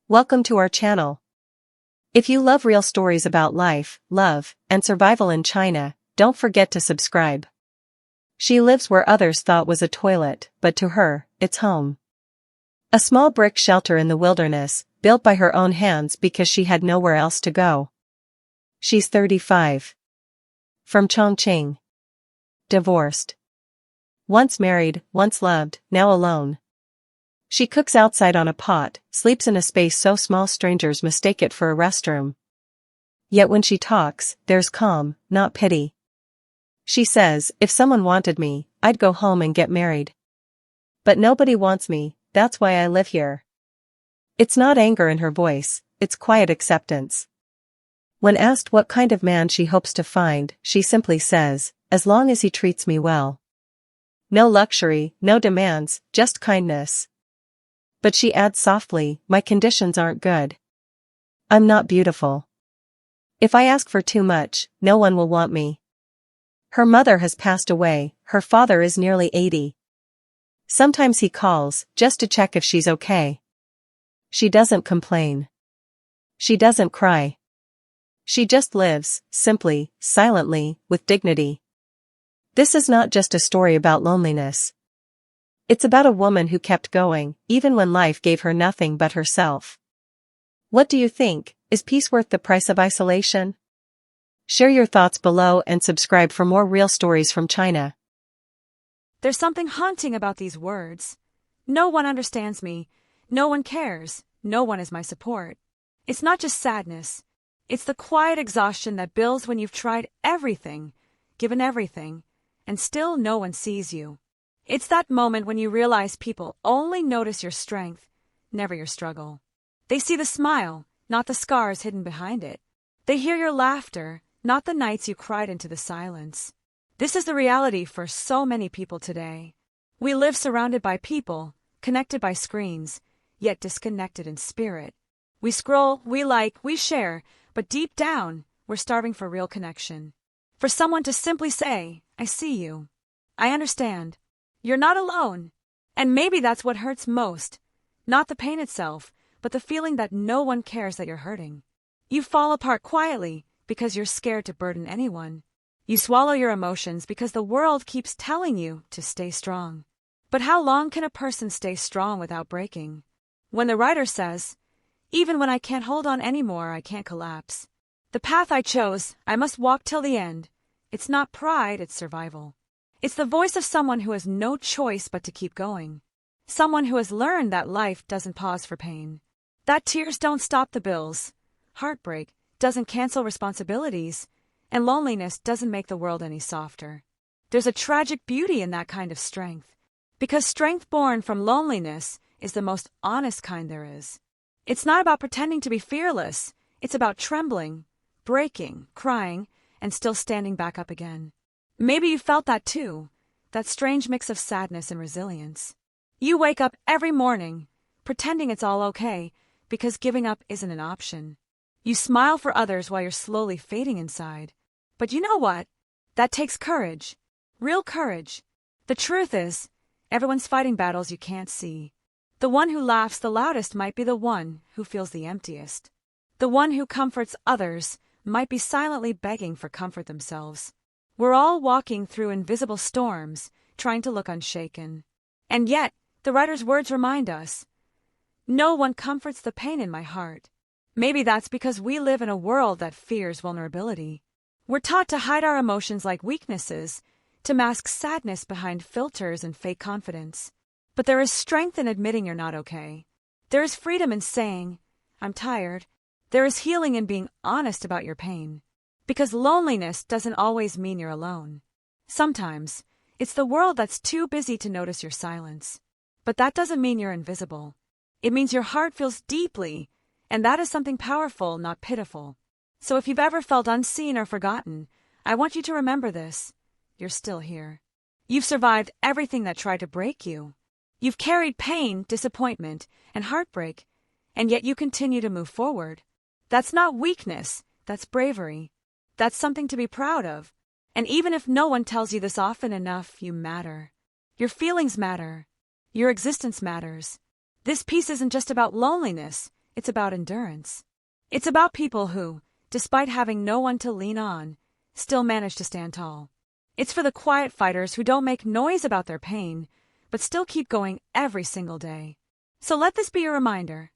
Welcome to our channel. If you love real stories about life, love, and survival in China, don't forget to subscribe. She lives where others thought was a toilet, but to her, it's home. A small brick shelter in the wilderness, built by her own hands because she had nowhere else to go. She's 35. From Chongqing. Divorced. Once married, once loved, now alone. She cooks outside on a pot, sleeps in a space so small strangers mistake it for a restroom. Yet when she talks, there's calm, not pity. She says, if someone wanted me, I'd go home and get married. But nobody wants me, that's why I live here. It's not anger in her voice, it's quiet acceptance. When asked what kind of man she hopes to find, she simply says, as long as he treats me well. No luxury, no demands, just kindness. But she adds softly, my conditions aren't good. I'm not beautiful. If I ask for too much, no one will want me. Her mother has passed away, her father is nearly 80. Sometimes he calls, just to check if she's okay. She doesn't complain. She doesn't cry. She just lives, simply, silently, with dignity. This is not just a story about loneliness. It's about a woman who kept going, even when life gave her nothing but herself. What do you think? Is peace worth the price of isolation? Share your thoughts below and subscribe for more real stories from China. There's something haunting about these words. No one understands me. No one cares. No one is my support. It's not just sadness. It's the quiet exhaustion that builds when you've tried everything, given everything, and still no one sees you. It's that moment when you realize people only notice your strength, never your struggle. They see the smile, not the scars hidden behind it. They hear your laughter, not the nights you cried into the silence. This is the reality for so many people today. We live surrounded by people, connected by screens, yet disconnected in spirit. We scroll, we like, we share, but deep down, we're starving for real connection. For someone to simply say, I see you. I understand. You're not alone. And maybe that's what hurts most. Not the pain itself, but the feeling that no one cares that you're hurting. You fall apart quietly because you're scared to burden anyone. You swallow your emotions because the world keeps telling you to stay strong. But how long can a person stay strong without breaking? When the writer says, even when I can't hold on anymore, I can't collapse. The path I chose, I must walk till the end. It's not pride, it's survival. It's the voice of someone who has no choice but to keep going. Someone who has learned that life doesn't pause for pain. That tears don't stop the bills. Heartbreak doesn't cancel responsibilities. And loneliness doesn't make the world any softer. There's a tragic beauty in that kind of strength. Because strength born from loneliness is the most honest kind there is. It's not about pretending to be fearless. It's about trembling, breaking, crying, and still standing back up again. Maybe you felt that too, that strange mix of sadness and resilience. You wake up every morning, pretending it's all okay, because giving up isn't an option. You smile for others while you're slowly fading inside. But you know what? That takes courage. Real courage. The truth is, everyone's fighting battles you can't see. The one who laughs the loudest might be the one who feels the emptiest. The one who comforts others might be silently begging for comfort themselves. We're all walking through invisible storms, trying to look unshaken. And yet, the writer's words remind us, no one comforts the pain in my heart. Maybe that's because we live in a world that fears vulnerability. We're taught to hide our emotions like weaknesses, to mask sadness behind filters and fake confidence. But there is strength in admitting you're not okay. There is freedom in saying, I'm tired. There is healing in being honest about your pain. Because loneliness doesn't always mean you're alone. Sometimes, it's the world that's too busy to notice your silence. But that doesn't mean you're invisible. It means your heart feels deeply, and that is something powerful, not pitiful. So if you've ever felt unseen or forgotten, I want you to remember this. You're still here. You've survived everything that tried to break you. You've carried pain, disappointment, and heartbreak, and yet you continue to move forward. That's not weakness, that's bravery. That's something to be proud of. And even if no one tells you this often enough, you matter. Your feelings matter. Your existence matters. This piece isn't just about loneliness. it's about endurance. It's about people who, despite having no one to lean on, still manage to stand tall. It's for the quiet fighters who don't make noise about their pain, but still keep going every single day. So let this be your reminder.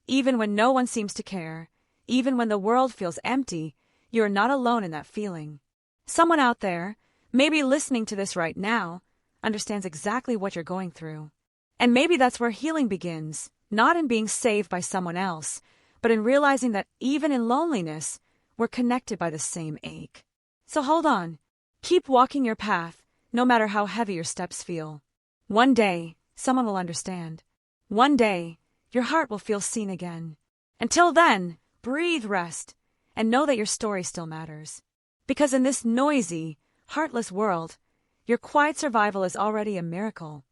Even when no one seems to care, even when the world feels empty, you are not alone in that feeling. Someone out there, maybe listening to this right now, understands exactly what you're going through. And maybe that's where healing begins, not in being saved by someone else, but in realizing that even in loneliness, we're connected by the same ache. So hold on. Keep walking your path, no matter how heavy your steps feel. One day, someone will understand. One day, your heart will feel seen again. Until then, breathe rest, and know that your story still matters. Because in this noisy, heartless world, your quiet survival is already a miracle.